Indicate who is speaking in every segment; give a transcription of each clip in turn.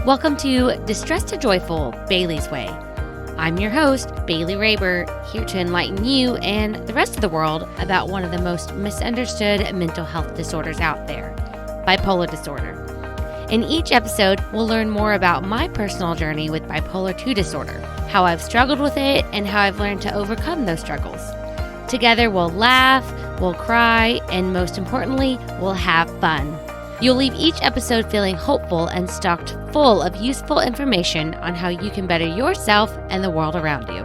Speaker 1: Welcome to Distress to Joyful, Bailey's Way. I'm your host, Bailey Raber, here to enlighten you and the rest of the world about one of the most misunderstood mental health disorders out there, bipolar disorder. In each episode, we'll learn more about my personal journey with bipolar 2 disorder, how I've struggled with it, and how I've learned to overcome those struggles. Together, we'll laugh, we'll cry, and most importantly, we'll have fun. You'll leave each episode feeling hopeful and stocked full of useful information on how you can better yourself and the world around you.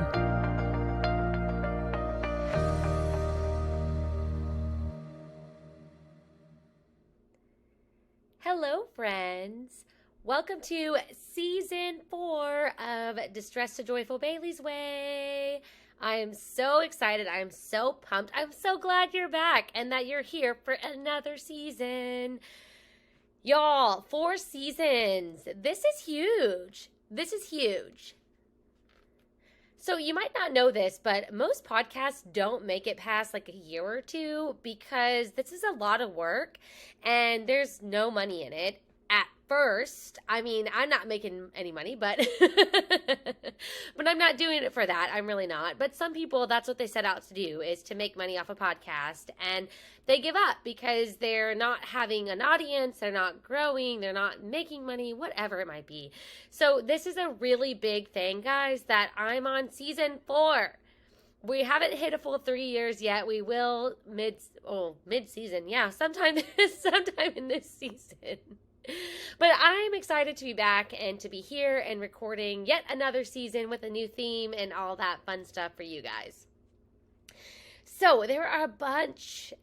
Speaker 1: Hello, friends. Welcome to Season 4 of Distress to Joyful Bailey's Way. I am so excited. I am so pumped. I'm so glad you're back and that you're here for another season. Y'all, 4 seasons. This is huge. This is huge. So you might not know this, but most podcasts don't make it past like a year or two because this is a lot of work and there's no money in it. At first, I mean, I'm not making any money, but but I'm not doing it for that. I'm really not. But some people, that's what they set out to do, is to make money off a podcast, and they give up because they're not having an audience, they're not growing, they're not making money, whatever it might be. So this is a really big thing, guys, that I'm on season 4. We haven't hit a full 3 years yet. We will mid-season. Yeah, sometime in this season. But I'm excited to be back and to be here and recording yet another season with a new theme and all that fun stuff for you guys. So there are a bunch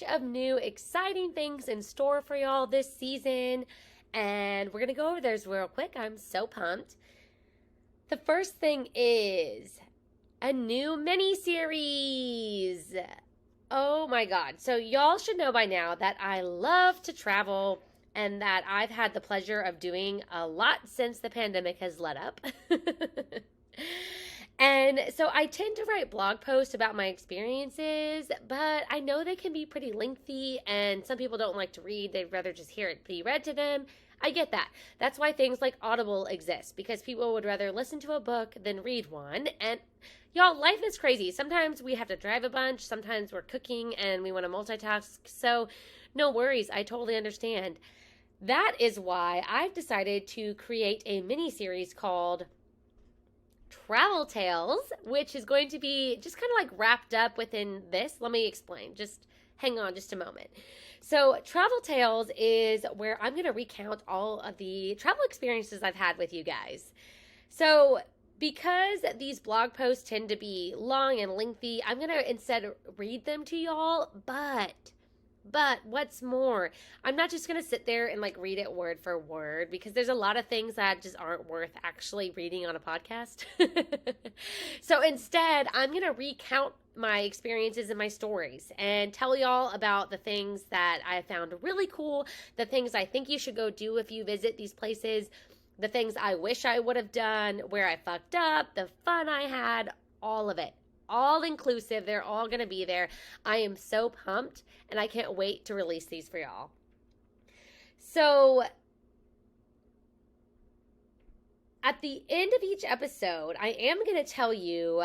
Speaker 1: of new exciting things in store for y'all this season, and we're going to go over those real quick. I'm so pumped. The first thing is a new mini-series. Oh my God. So y'all should know by now that I love to travel and that I've had the pleasure of doing a lot since the pandemic has let up. And so I tend to write blog posts about my experiences, but I know they can be pretty lengthy and some people don't like to read. They'd rather just hear it be read to them. I get that. That's why things like Audible exist, because people would rather listen to a book than read one. And y'all, life is crazy. Sometimes we have to drive a bunch. Sometimes we're cooking and we want to multitask. So no worries. I totally understand. That is why I've decided to create a mini-series called Travel Tales, which is going to be just kind of like wrapped up within this. Let me explain. Just hang on just a moment. So Travel Tales is where I'm going to recount all of the travel experiences I've had with you guys. So because these blog posts tend to be long and lengthy, I'm going to instead read them to y'all, but what's more, I'm not just going to sit there and like read it word for word because there's a lot of things that just aren't worth actually reading on a podcast. So instead, I'm going to recount my experiences and my stories and tell y'all about the things that I found really cool, the things I think you should go do if you visit these places, the things I wish I would have done, where I fucked up, the fun I had, all of it. All inclusive. They're all going to be there. I am so pumped and I can't wait to release these for y'all. So at the end of each episode, I am going to tell you,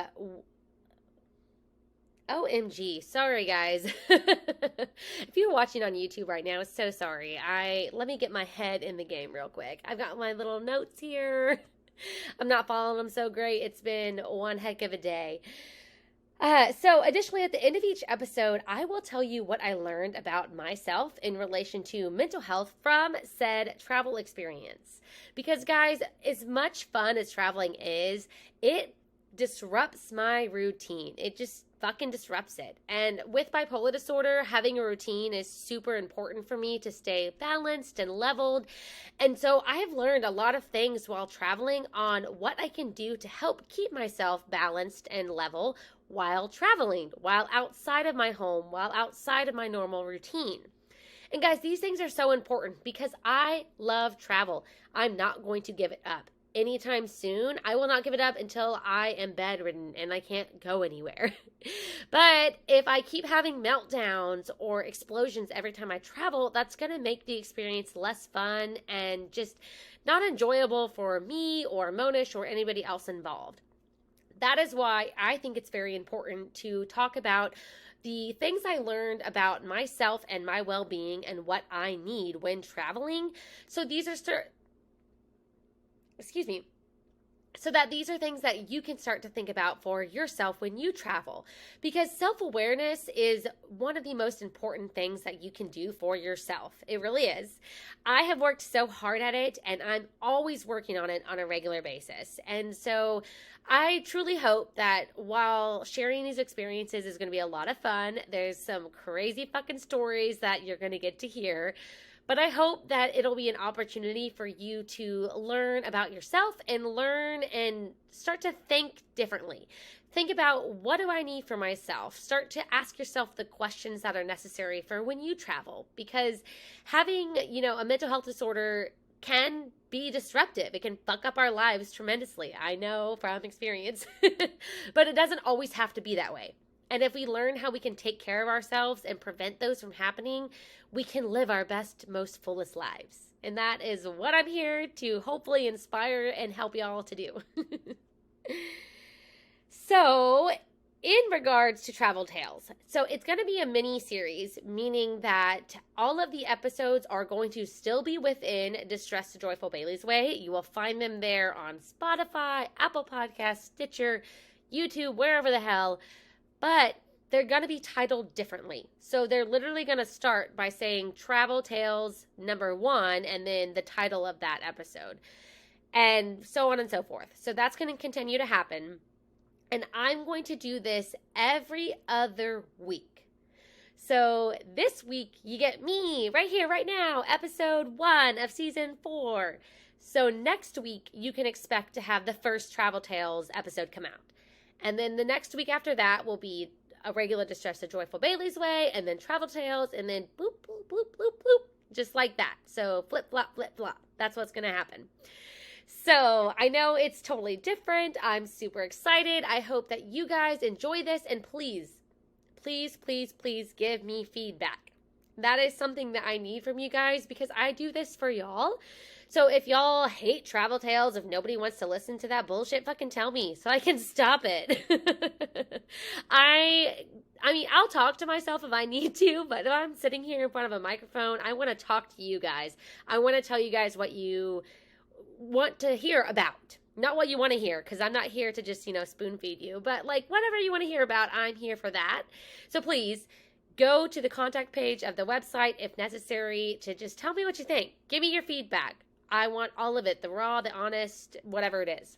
Speaker 1: OMG, sorry guys. If you're watching on YouTube right now, so sorry. Let me get my head in the game real quick. I've got my little notes here. I'm not following them so great. It's been one heck of a day. So additionally, at the end of each episode, I will tell you what I learned about myself in relation to mental health from said travel experience. Because guys, as much fun as traveling is, it disrupts my routine. It just fucking disrupts it. And with bipolar disorder, having a routine is super important for me to stay balanced and leveled. And so I have learned a lot of things while traveling on what I can do to help keep myself balanced and level while traveling, while outside of my home, while outside of my normal routine. And guys, these things are so important because I love travel. I'm not going to give it up. anytime soon. I will not give it up until I am bedridden and I can't go anywhere. But if I keep having meltdowns or explosions every time I travel, that's going to make the experience less fun and just not enjoyable for me or Monish or anybody else involved. That is why I think it's very important to talk about the things I learned about myself and my well-being and what I need when traveling. So these are so that these are things that you can start to think about for yourself when you travel. Because self-awareness is one of the most important things that you can do for yourself. It really is. I have worked so hard at it, and I'm always working on it on a regular basis. And so I truly hope that while sharing these experiences is going to be a lot of fun, there's some crazy fucking stories that you're going to get to hear. But I hope that it'll be an opportunity for you to learn about yourself and learn and start to think differently. Think about, what do I need for myself? Start to ask yourself the questions that are necessary for when you travel. Because having, a mental health disorder can be disruptive. It can fuck up our lives tremendously. I know from experience. But it doesn't always have to be that way. And if we learn how we can take care of ourselves and prevent those from happening, we can live our best, most fullest lives. And that is what I'm here to hopefully inspire and help y'all to do. So, in regards to Travel Tales, so it's going to be a mini series, meaning that all of the episodes are going to still be within Distress to Joyful Bailey's Way. You will find them there on Spotify, Apple Podcasts, Stitcher, YouTube, wherever the hell. But they're going to be titled differently. So they're literally going to start by saying Travel Tales #1 and then the title of that episode. And so on and so forth. So that's going to continue to happen. And I'm going to do this every other week. So this week you get me right here, right now, episode 1 of season 4. So next week you can expect to have the first Travel Tales episode come out. And then the next week after that will be a regular Distress to Joyful Bailey's Way, and then Travel Tales, and then bloop, bloop, bloop, bloop, bloop, just like that. So flip, flop, flip, flop. That's what's going to happen. So I know it's totally different. I'm super excited. I hope that you guys enjoy this, and please, please, please, please give me feedback. That is something that I need from you guys because I do this for y'all. So if y'all hate Travel Tales, if nobody wants to listen to that bullshit, fucking tell me so I can stop it. I mean, I'll talk to myself if I need to, but if I'm sitting here in front of a microphone, I want to talk to you guys. I want to tell you guys what you want to hear about. Not what you want to hear, because I'm not here to just, spoon feed you. But, whatever you want to hear about, I'm here for that. So please, go to the contact page of the website if necessary to just tell me what you think. Give me your feedback. I want all of it, the raw, the honest, whatever it is.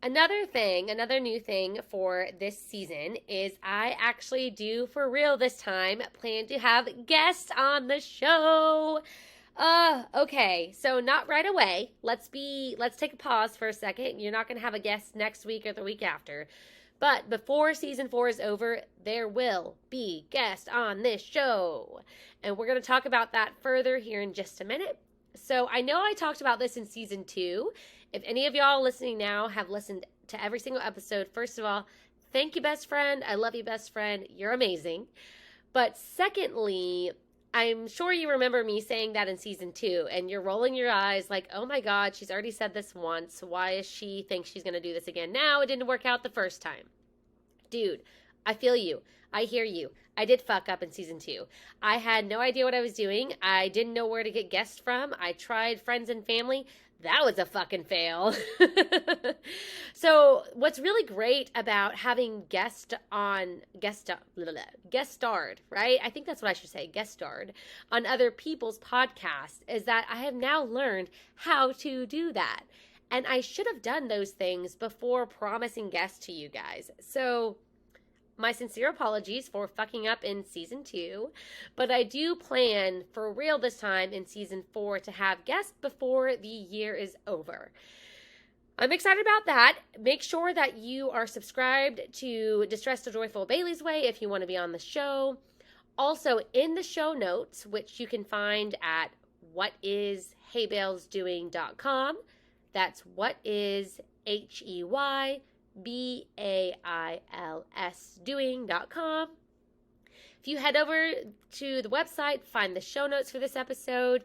Speaker 1: Another new thing for this season is I actually do, for real this time, plan to have guests on the show. Okay, so not right away. Let's take a pause for a second. You're not going to have a guest next week or the week after. But before season 4 is over, there will be guests on this show. And we're going to talk about that further here in just a minute. So I know I talked about this in season 2. If any of y'all listening now have listened to every single episode, first of all, thank you, best friend. I love you, best friend. You're amazing. But secondly, I'm sure you remember me saying that in season 2, and you're rolling your eyes like, oh my God, she's already said this once. Why does she think she's going to do this again now? It didn't work out the first time. Dude, I feel you. I hear you. I did fuck up in season 2. I had no idea what I was doing. I didn't know where to get guests from. I tried friends and family. That was a fucking fail. So what's really great about having guest starred, right? I think that's what I should say, guest starred on other people's podcasts is that I have now learned how to do that. And I should have done those things before promising guests to you guys. So my sincere apologies for fucking up in season 2, but I do plan for real this time in season 4 to have guests before the year is over. I'm excited about that. Make sure that you are subscribed to Distress to Joyful Bailey's Way if you want to be on the show. Also, in the show notes, which you can find at whatisheybales.com, that's whatisheybales.com. If you head over to the website, find the show notes for this episode,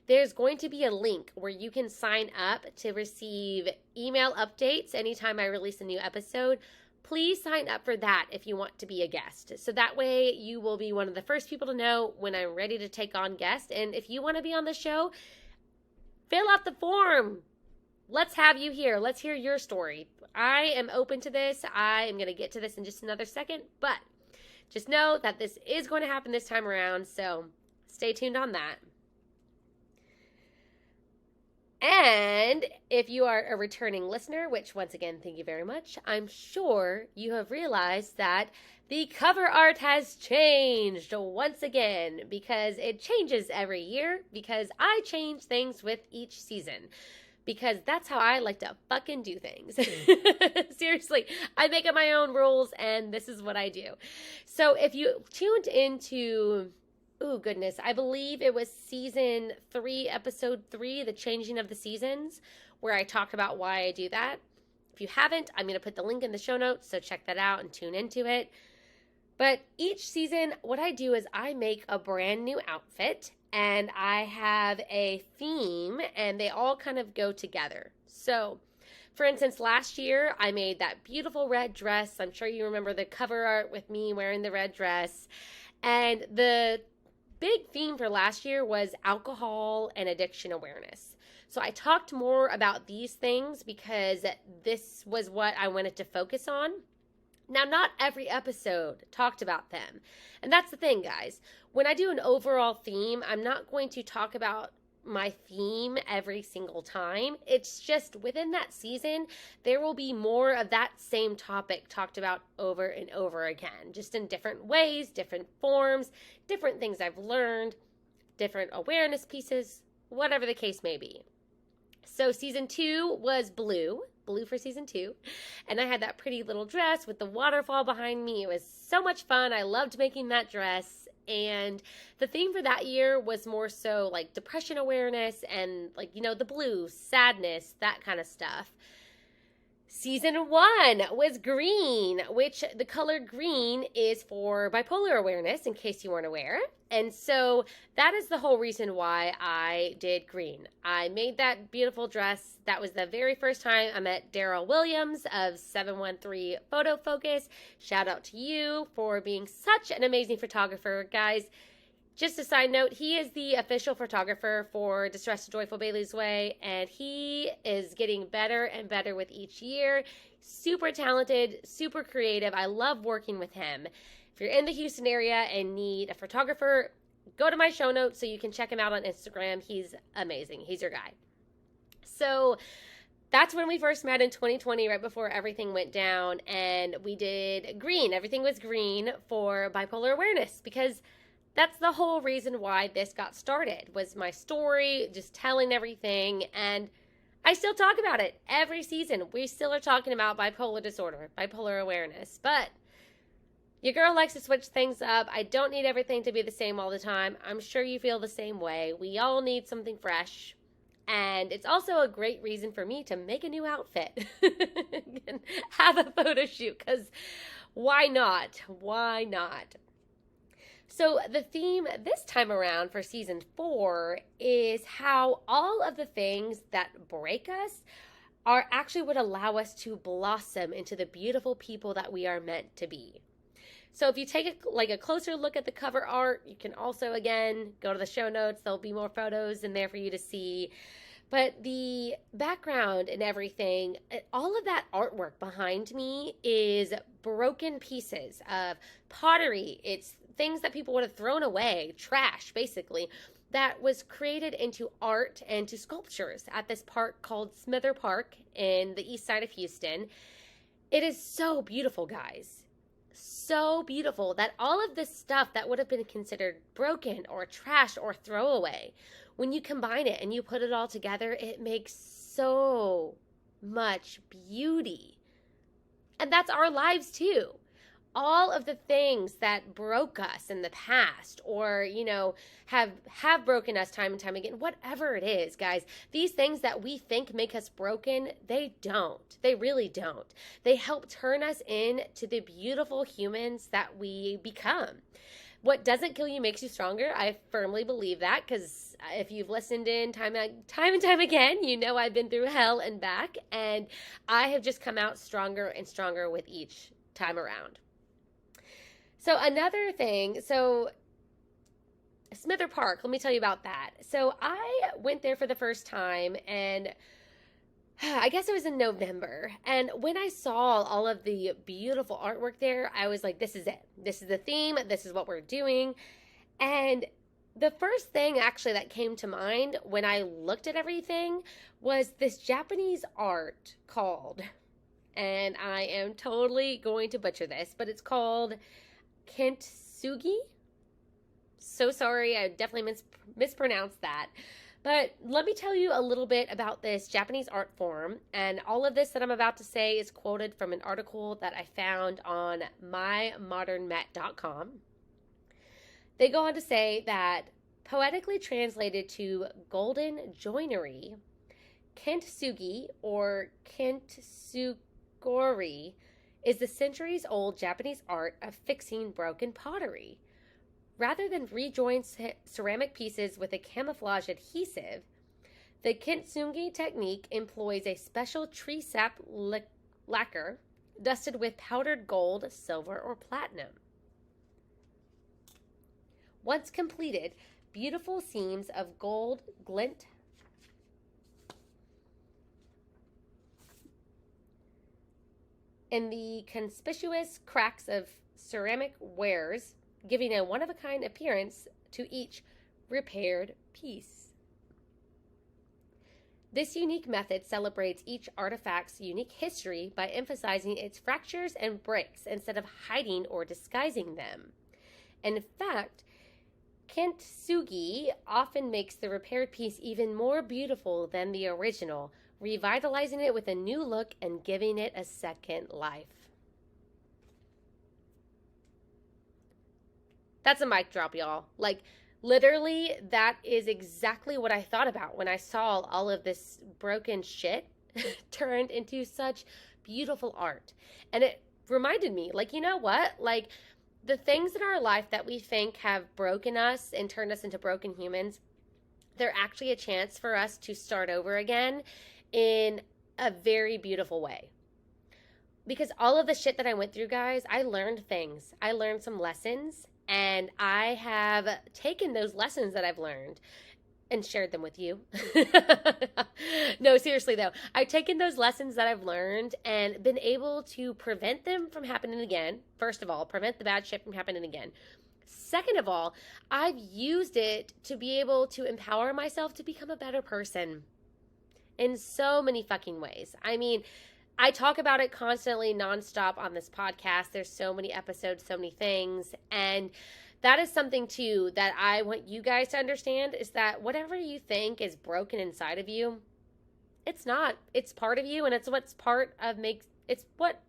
Speaker 1: there's going to be a link where you can sign up to receive email updates anytime I release a new episode. Please sign up for that if you want to be a guest. So that way you will be one of the first people to know when I'm ready to take on guests. And if you want to be on the show, fill out the form. Let's have you here. Let's hear your story. I am open to this. I am going to get to this in just another second, but just know that this is going to happen this time around. So stay tuned on that. And if you are a returning listener, which once again, thank you very much, I'm sure you have realized that the cover art has changed once again, because it changes every year, because I change things with each season, because that's how I like to fucking do things. Seriously, I make up my own rules and this is what I do. So if you tuned into... oh, goodness. I believe it was season 3, episode 3, the changing of the seasons, where I talked about why I do that. If you haven't, I'm going to put the link in the show notes, so check that out and tune into it. But each season, what I do is I make a brand new outfit, and I have a theme, and they all kind of go together. So, for instance, last year, I made that beautiful red dress. I'm sure you remember the cover art with me wearing the red dress. And the big theme for last year was alcohol and addiction awareness. So I talked more about these things because this was what I wanted to focus on. Now, not every episode talked about them. And that's the thing, guys. When I do an overall theme, I'm not going to talk about my theme every single time. It's just within that season, there will be more of that same topic talked about over and over again, just in different ways, different forms, different things I've learned, different awareness pieces, whatever the case may be. So season 2 was blue for season 2. And I had that pretty little dress with the waterfall behind me. It was so much fun. I loved making that dress. And the theme for that year was more so like depression awareness and like, you know, the blues, sadness, that kind of stuff. Season 1 was green, which the color green is for bipolar awareness, in case you weren't aware. And so that is the whole reason why I did green. I made that beautiful dress. That was the very first time I met Daryl Williams of 713 Photo Focus. Shout out to you for being such an amazing photographer, guys. Just a side note, he is the official photographer for Distressed to Joyful Bailey's Way, and he is getting better and better with each year. Super talented, super creative. I love working with him. If you're in the Houston area and need a photographer, go to my show notes so you can check him out on Instagram. He's amazing. He's your guy. So that's when we first met in 2020, right before everything went down, and we did green. Everything was green for bipolar awareness, because that's the whole reason why this got started, was my story, just telling everything, and I still talk about it every season. We still are talking about bipolar disorder, bipolar awareness, but your girl likes to switch things up. I don't need everything to be the same all the time. I'm sure you feel the same way. We all need something fresh, and it's also a great reason for me to make a new outfit and have a photo shoot, because why not? Why not? So the theme this time around for season 4 is how all of the things that break us are actually what allow us to blossom into the beautiful people that we are meant to be. So if you take a closer look at the cover art, you can also, again, go to the show notes. There'll be more photos in there for you to see. But the background and everything, all of that artwork behind me is broken pieces of pottery. It's things that people would have thrown away, trash, basically, that was created into art and to sculptures at this park called Smither Park in the east side of Houston. It is so beautiful, guys. So beautiful that all of this stuff that would have been considered broken or trash or throwaway, when you combine it and you put it all together, it makes so much beauty. And that's our lives too. all of the things that broke us in the past, or have broken us time and time again, whatever it is, guys, these things that we think make us broken, they really don't. They help turn us into the beautiful humans that we become. What doesn't kill you makes you stronger. I firmly believe that, because if you've listened in time and time again, you know I've been through hell and back, and I have just come out stronger and stronger with each time around. So another thing, Smither Park, let me tell you about that. So I went there for the first time, and I guess it was in November. And when I saw all of the beautiful artwork there, I was like, this is it. This is the theme. This is what we're doing. And the first thing actually that came to mind when I looked at everything was this Japanese art called, and I am totally going to butcher this, but it's called kintsugi. So sorry, I definitely mispronounced that. But let me tell you a little bit about this Japanese art form, and all of this that I'm about to say is quoted from an article that I found on mymodernmet.com. They go on to say that, poetically translated to golden joinery, kintsugi or kintsugori is the centuries-old Japanese art of fixing broken pottery. Rather than rejoin ceramic pieces with a camouflage adhesive, the kintsugi technique employs a special tree sap lacquer dusted with powdered gold, silver, or platinum. Once completed, beautiful seams of gold glint in the conspicuous cracks of ceramic wares, giving a one-of-a-kind appearance to each repaired piece. This unique method celebrates each artifact's unique history by emphasizing its fractures and breaks instead of hiding or disguising them. In fact, kintsugi often makes the repaired piece even more beautiful than the original, revitalizing it with a new look and giving it a second life. That's a mic drop, y'all. Like, literally, that is exactly what I thought about when I saw all of this broken shit turned into such beautiful art. And it reminded me, like, you know what? Like, the things in our life that we think have broken us and turned us into broken humans, they're actually a chance for us to start over again in a very beautiful way. Because all of the shit that I went through, guys, I learned things. I learned some lessons. And I have taken those lessons that I've learned and shared them with you. No, seriously though. I've taken those lessons that I've learned and been able to prevent them from happening again. First of all, prevent the bad shit from happening again. Second of all, I've used it to be able to empower myself to become a better person in so many fucking ways. I mean, I talk about it constantly, nonstop on this podcast. There's so many episodes, so many things. And that is something, too, that I want you guys to understand, is that whatever you think is broken inside of you, it's not. It's part of you, and it's what's part of makes, it's what,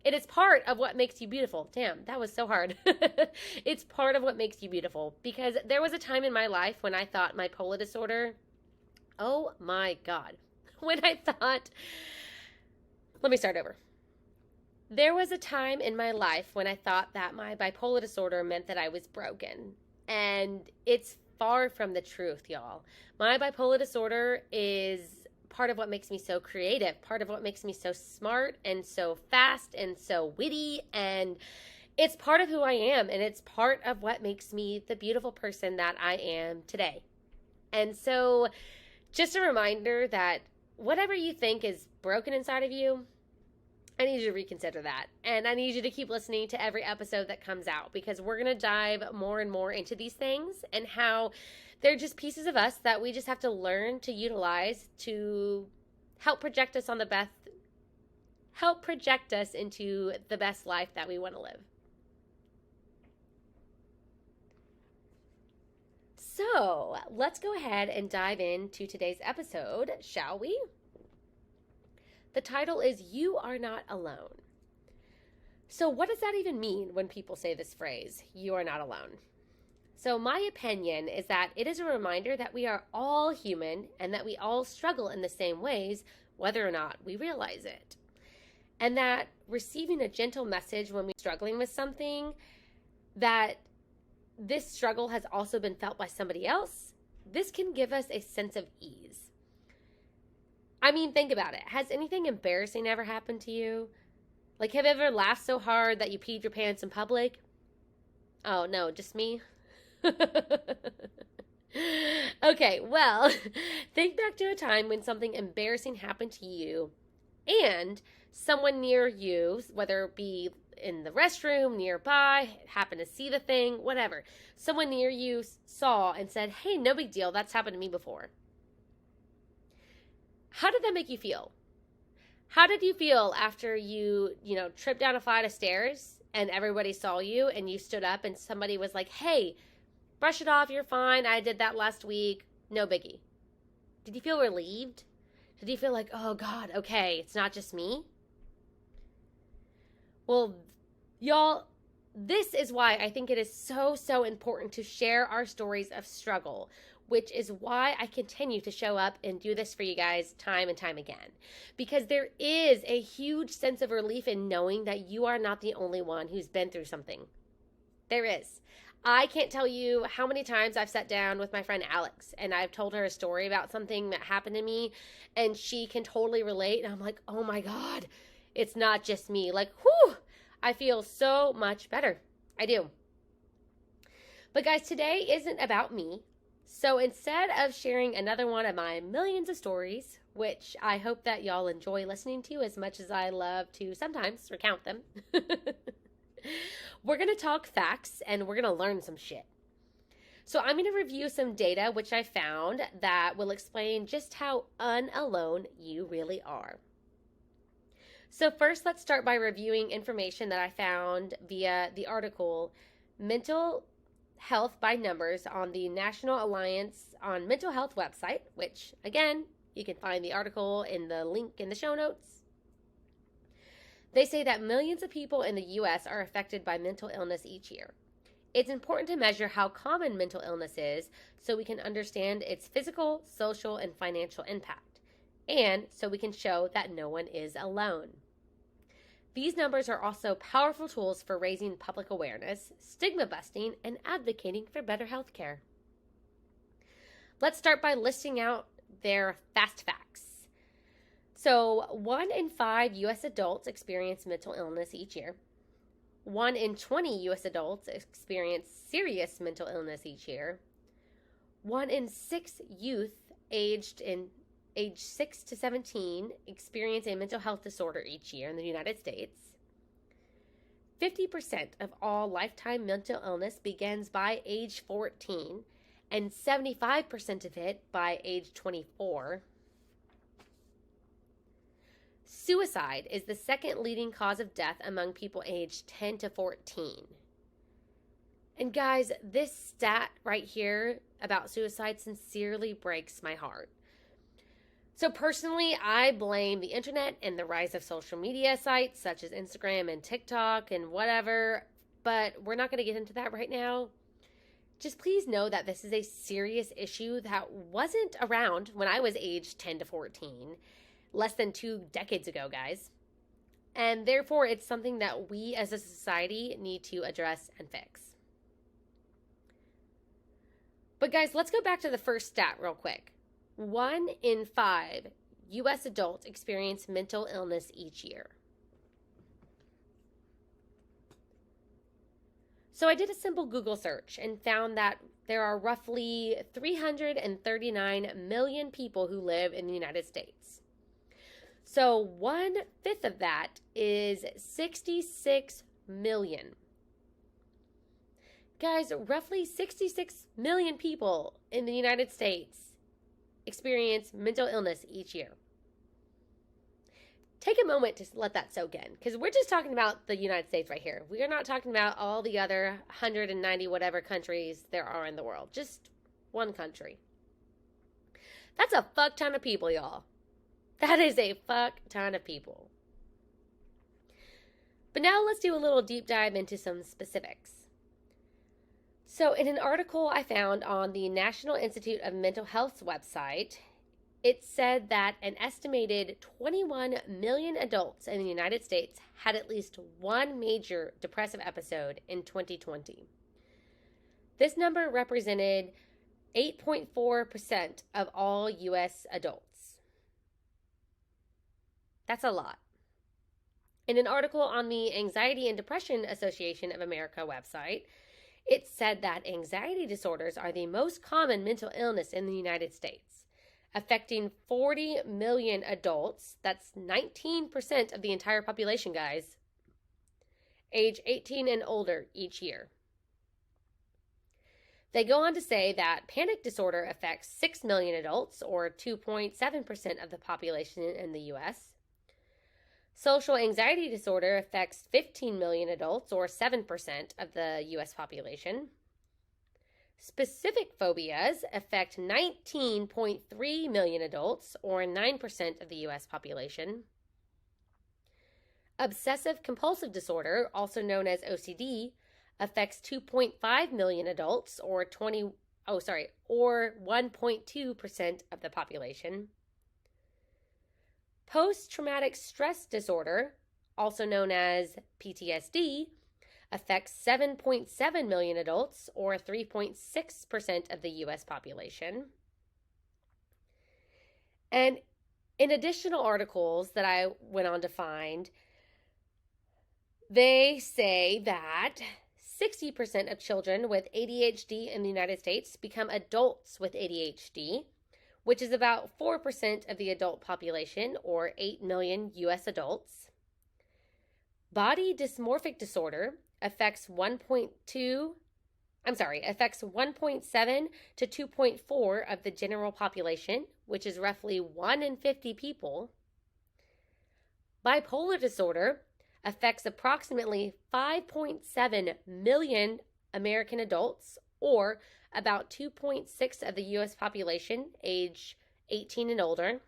Speaker 1: it is part of what makes you beautiful. Damn, that was so hard. It's part of what makes you beautiful. Because there was a time in my life when I thought my bipolar disorder, oh my God, when I thought... Let me start over. There was a time in my life when I thought that my bipolar disorder meant that I was broken. And it's far from the truth, y'all. My bipolar disorder is part of what makes me so creative, part of what makes me so smart and so fast and so witty. And it's part of who I am. And it's part of what makes me the beautiful person that I am today. And so just a reminder that whatever you think is broken inside of you, I need you to reconsider that. And I need you to keep listening to every episode that comes out, because we're going to dive more and more into these things and how they're just pieces of us that we just have to learn to utilize to help project us on help project us into the best life that we want to live. So let's go ahead and dive into today's episode, shall we? The title is You Are Not Alone. So what does that even mean when people say this phrase, you are not alone? So my opinion is that it is a reminder that we are all human and that we all struggle in the same ways, whether or not we realize it. And that receiving a gentle message when we're struggling with something, that this struggle has also been felt by somebody else, this can give us a sense of ease. I mean, think about it. Has anything embarrassing ever happened to you? Like, have you ever laughed so hard that you peed your pants in public? Oh, no, just me? Okay, well, think back to a time when something embarrassing happened to you and someone near you, whether it be in the restroom, nearby, happened to see the thing, whatever. Someone near you saw and said, hey, no big deal, that's happened to me before. How did that make you feel? How did you feel after you tripped down a flight of stairs and everybody saw you and you stood up and somebody was like, hey, brush it off, you're fine, I did that last week, no biggie. Did you feel relieved? Did you feel like, oh God, okay, it's not just me? Well, y'all, this is why I think it is so important to share our stories of struggle, which is why I continue to show up and do this for you guys time and time again. Because there is a huge sense of relief in knowing that you are not the only one who's been through something. There is. I can't tell you how many times I've sat down with my friend Alex and I've told her a story about something that happened to me and she can totally relate. And I'm like, oh my God, it's not just me. Like, whew, I feel so much better. I do. But guys, today isn't about me. So instead of sharing another one of my millions of stories, which I hope that y'all enjoy listening to as much as I love to sometimes recount them, we're going to talk facts and we're going to learn some shit. So I'm going to review some data which I found that will explain just how unalone you really are. So first, let's start by reviewing information that I found via the article Mental Health by Numbers on the National Alliance on Mental Health website, which, again, you can find the article in the link in the show notes. They say that millions of people in the U.S. are affected by mental illness each year. It's important to measure how common mental illness is so we can understand its physical, social, and financial impact, and so we can show that no one is alone. These numbers are also powerful tools for raising public awareness, stigma busting, and advocating for better health care. Let's start by listing out their fast facts. So 1 in 5 U.S. adults experience mental illness each year. 1 in 20 U.S. adults experience serious mental illness each year. 1 in 6 youth aged 6 to 17 experience a mental health disorder each year in the United States. 50% of all lifetime mental illness begins by age 14, and 75% of it by age 24. Suicide is the second leading cause of death among people aged 10 to 14. And guys, this stat right here about suicide sincerely breaks my heart. So personally, I blame the internet and the rise of social media sites such as Instagram and TikTok and whatever, but we're not going to get into that right now. Just please know that this is a serious issue that wasn't around when I was aged 10 to 14, less than 2 decades ago, guys. And therefore, it's something that we as a society need to address and fix. But guys, let's go back to the first stat real quick. 1 in 5 U.S. adults experience mental illness each year. So I did a simple Google search and found that there are roughly 339 million people who live in the United States. So 1/5 of that is 66 million. Guys, roughly 66 million people in the United States experience mental illness each year. Take a moment to let that soak in, because we're just talking about the United States right here. We are not talking about all the other 190 whatever countries there are in the world. Just one country. That's a fuck ton of people, y'all. That is a fuck ton of people. But now let's do a little deep dive into some specifics. So, in an article I found on the National Institute of Mental Health's website, it said that an estimated 21 million adults in the United States had at least one major depressive episode in 2020. This number represented 8.4% of all U.S. adults. That's a lot. In an article on the Anxiety and Depression Association of America website, it said that anxiety disorders are the most common mental illness in the United States, affecting 40 million adults. That's 19% of the entire population, guys, age 18 and older each year. They go on to say that panic disorder affects 6 million adults, or 2.7% of the population in the U.S. Social anxiety disorder affects 15 million adults, or 7% of the U.S. population. Specific phobias affect 19.3 million adults, or 9% of the U.S. population. Obsessive compulsive disorder, also known as OCD, affects 2.5 million adults, or 1.2% of the population. Post-traumatic stress disorder, also known as PTSD, affects 7.7 million adults, or 3.6% of the U.S. population. And in additional articles that I went on to find, they say that 60% of children with ADHD in the United States become adults with ADHD, which is about 4% of the adult population, or 8 million U.S. adults. Body dysmorphic disorder affects 1.7 to 2.4 of the general population, which is roughly 1 in 50 people. Bipolar disorder affects approximately 5.7 million American adults, or about 2.6% of the U.S. population, age 18 and older.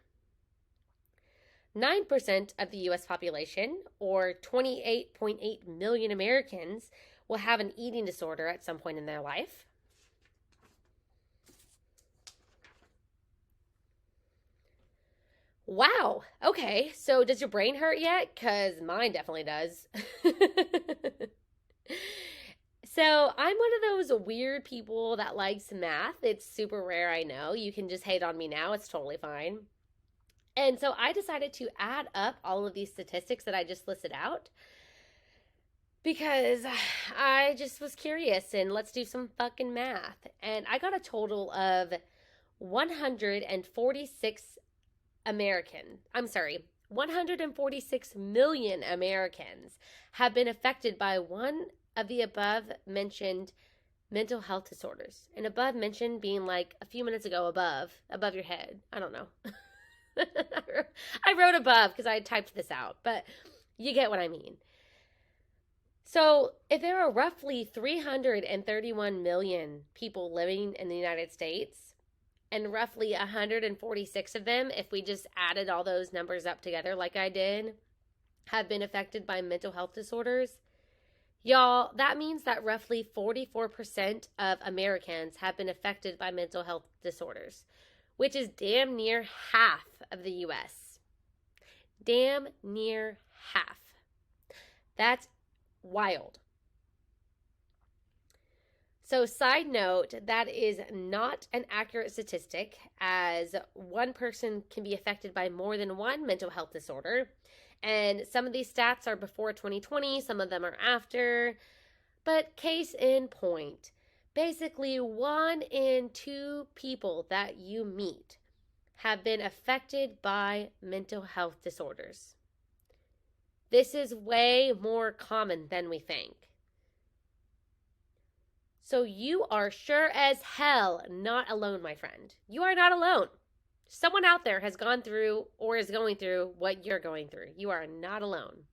Speaker 1: 9% of the U.S. population, or 28.8 million Americans, will have an eating disorder at some point in their life. Wow. Okay, so does your brain hurt yet? Because mine definitely does. So I'm one of those weird people that likes math. It's super rare, I know. You can just hate on me now. It's totally fine. And so I decided to add up all of these statistics that I just listed out because I just was curious, and let's do some fucking math. And I got a total of 146 million Americans have been affected by one of the above mentioned mental health disorders. And above mentioned being like a few minutes ago, above your head. I don't know. I wrote above because I typed this out, but you get what I mean. So if there are roughly 331 million people living in the United States, and roughly 146 of them, if we just added all those numbers up together like I did, have been affected by mental health disorders, y'all, that means that roughly 44% of Americans have been affected by mental health disorders, which is damn near half of the U.S. Damn near half. That's wild. So, side note, that is not an accurate statistic, as one person can be affected by more than one mental health disorder. And some of these stats are before 2020, some of them are after. But case in point, basically 1 in 2 people that you meet have been affected by mental health disorders. This is way more common than we think. So you are sure as hell not alone, my friend. You are not alone. Someone out there has gone through or is going through what you're going through. You are not alone.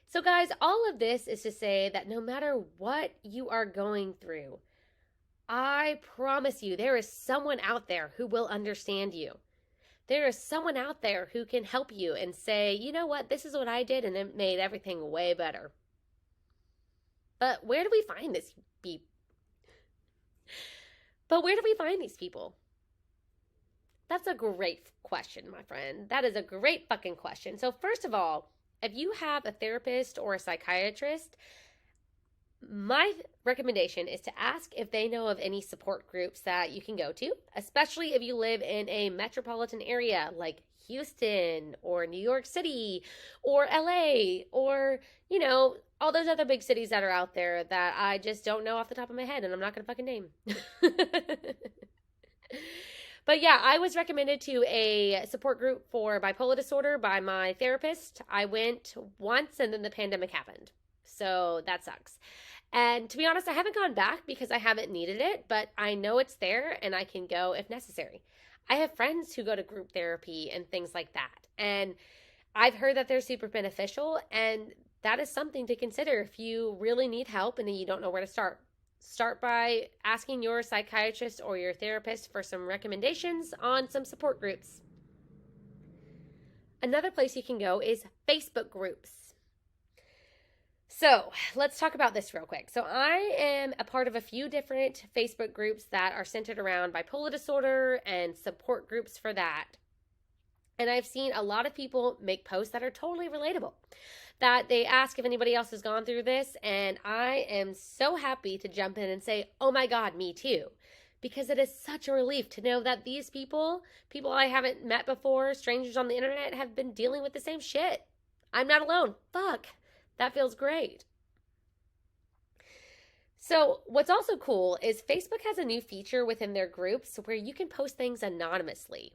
Speaker 1: So guys, all of this is to say that no matter what you are going through, I promise you there is someone out there who will understand you. There is someone out there who can help you and say, you know what, this is what I did and it made everything way better. But where do we find this be? But where do we find these people? That's a great question, my friend. That is a great fucking question. So, first of all, if you have a therapist or a psychiatrist, my recommendation is to ask if they know of any support groups that you can go to, especially if you live in a metropolitan area like Houston or New York City or LA or, all those other big cities that are out there that I just don't know off the top of my head and I'm not going to fucking name. But yeah, I was recommended to a support group for bipolar disorder by my therapist. I went once and then the pandemic happened. So that sucks. And to be honest, I haven't gone back because I haven't needed it, but I know it's there and I can go if necessary. I have friends who go to group therapy and things like that. And I've heard that they're super beneficial, and that is something to consider if you really need help and you don't know where to start. Start by asking your psychiatrist or your therapist for some recommendations on some support groups. Another place you can go is Facebook groups. So let's talk about this real quick. So I am a part of a few different Facebook groups that are centered around bipolar disorder and support groups for that. And I've seen a lot of people make posts that are totally relatable, that they ask if anybody else has gone through this. And I am so happy to jump in and say, oh my God, me too. Because it is such a relief to know that these people I haven't met before, strangers on the internet, have been dealing with the same shit. I'm not alone. Fuck. That feels great. So what's also cool is Facebook has a new feature within their groups where you can post things anonymously.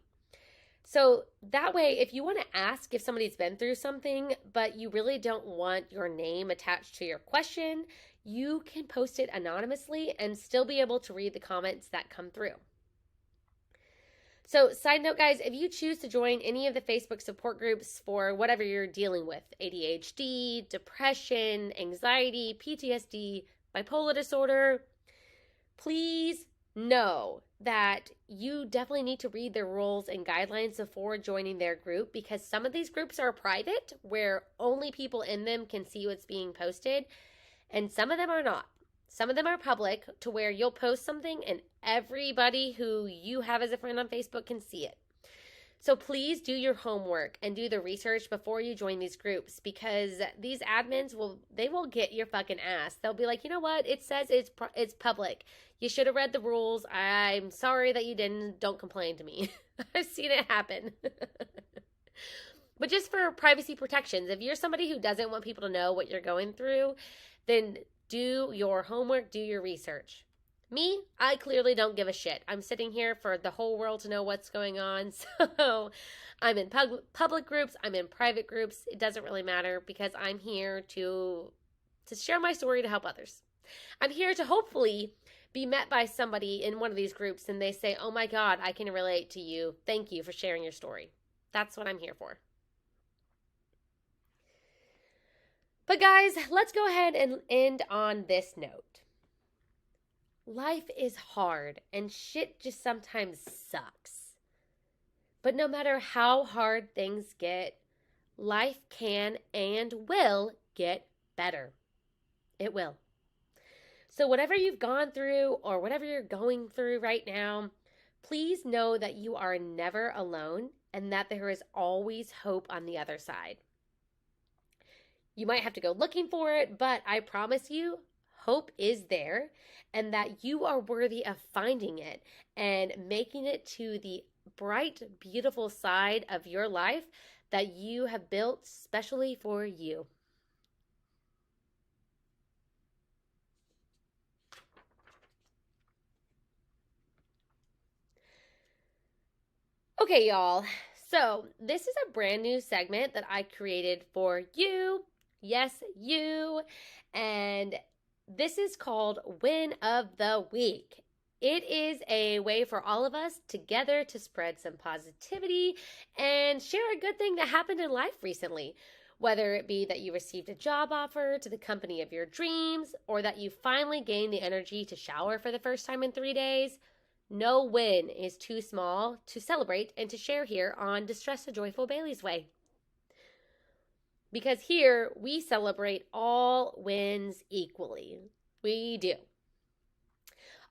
Speaker 1: So that way, if you want to ask if somebody's been through something, but you really don't want your name attached to your question, you can post it anonymously and still be able to read the comments that come through. So, side note, guys, if you choose to join any of the Facebook support groups for whatever you're dealing with, ADHD, depression, anxiety, PTSD, bipolar disorder, please know that you definitely need to read their rules and guidelines before joining their group, because some of these groups are private where only people in them can see what's being posted, and some of them are not. Some of them are public to where you'll post something and everybody who you have as a friend on Facebook can see it. So please do your homework and do the research before you join these groups, because these admins will get your fucking ass. They'll be like, you know what? It says it's public. You should have read the rules. I'm sorry that you didn't. Don't complain to me. I've seen it happen. But just for privacy protections, if you're somebody who doesn't want people to know what you're going through, then do your homework, do your research. Me, I clearly don't give a shit. I'm sitting here for the whole world to know what's going on. So I'm in public groups, I'm in private groups. It doesn't really matter, because I'm here to share my story to help others. I'm here to hopefully be met by somebody in one of these groups and they say, oh my God, I can relate to you. Thank you for sharing your story. That's what I'm here for. But guys, let's go ahead and end on this note. Life is hard and shit just sometimes sucks. But no matter how hard things get, life can and will get better. It will. So whatever you've gone through or whatever you're going through right now, please know that you are never alone and that there is always hope on the other side. You might have to go looking for it, but I promise you, hope is there, and that you are worthy of finding it and making it to the bright, beautiful side of your life that you have built specially for you. Okay, y'all. So this is a brand new segment that I created for you. Yes, you. And this is called Win of the Week. It is a way for all of us together to spread some positivity and share a good thing that happened in life recently. Whether it be that you received a job offer to the company of your dreams, or that you finally gained the energy to shower for the first time in 3 days, No win is too small to celebrate and to share here on Distress to Joyful Bailey's Way. Because here we celebrate all wins equally. We do.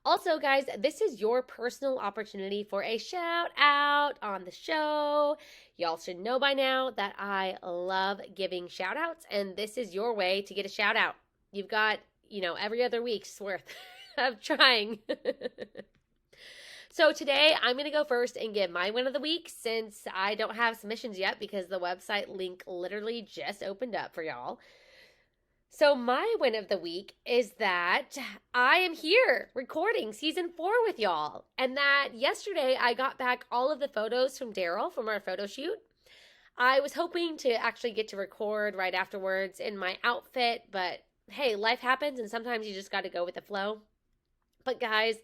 Speaker 1: Also, guys, this is your personal opportunity for a shout out on the show. Y'all should know by now that I love giving shout outs, and this is your way to get a shout out. You've got, every other week's worth of trying. So today I'm going to go first and give my win of the week since I don't have submissions yet because the website link literally just opened up for y'all. So my win of the week is that I am here recording season 4 with y'all, and that yesterday I got back all of the photos from Daryl from our photo shoot. I was hoping to actually get to record right afterwards in my outfit, but hey, life happens and sometimes you just got to go with the flow. But guys,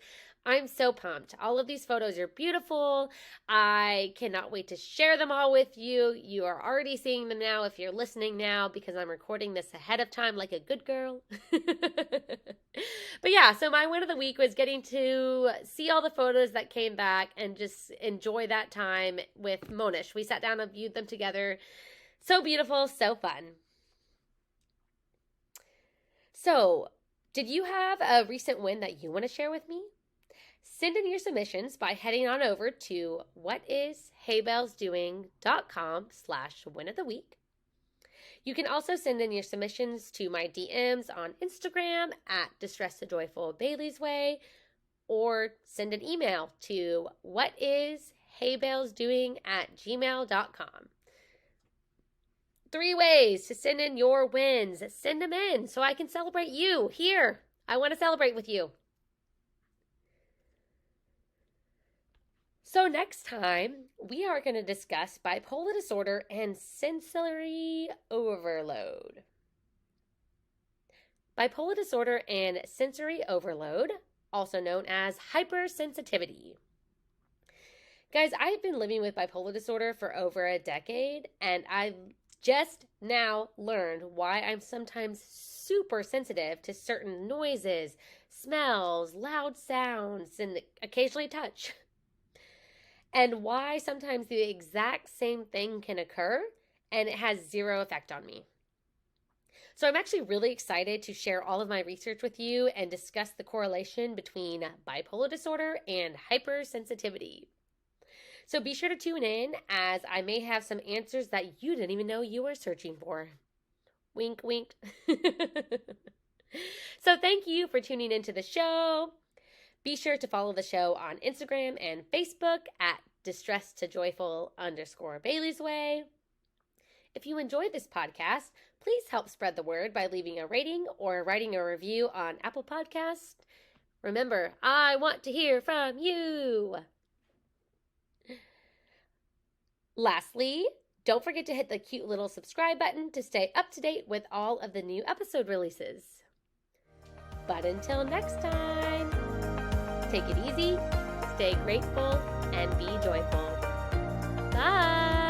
Speaker 1: I'm so pumped. All of these photos are beautiful. I cannot wait to share them all with you. You are already seeing them now if you're listening now because I'm recording this ahead of time like a good girl. But yeah, so my win of the week was getting to see all the photos that came back and just enjoy that time with Monish. We sat down and viewed them together. So beautiful, so fun. So, did you have a recent win that you want to share with me? Send in your submissions by heading on over to whatisheybellsdoing.com/win-of-the-week. You can also send in your submissions to my DMs on Instagram at Distress to Joyful Bailey's Way, or send an email to whatisheybellsdoing@gmail.com. 3 ways to send in your wins. Send them in so I can celebrate you here. I want to celebrate with you. So next time, we are going to discuss bipolar disorder and sensory overload. Bipolar disorder and sensory overload, also known as hypersensitivity. Guys, I've been living with bipolar disorder for over a decade, and I've just now learned why I'm sometimes super sensitive to certain noises, smells, loud sounds, and occasionally touch. And why sometimes the exact same thing can occur and it has zero effect on me. So I'm actually really excited to share all of my research with you and discuss the correlation between bipolar disorder and hypersensitivity. So be sure to tune in as I may have some answers that you didn't even know you were searching for. Wink, wink. So thank you for tuning into the show. Be sure to follow the show on Instagram and Facebook at Distress to Joyful _Bailey's Way. If you enjoyed this podcast, please help spread the word by leaving a rating or writing a review on Apple Podcasts. Remember, I want to hear from you. Lastly, don't forget to hit the cute little subscribe button to stay up to date with all of the new episode releases. But until next time, take it easy, stay grateful, and be joyful. Bye!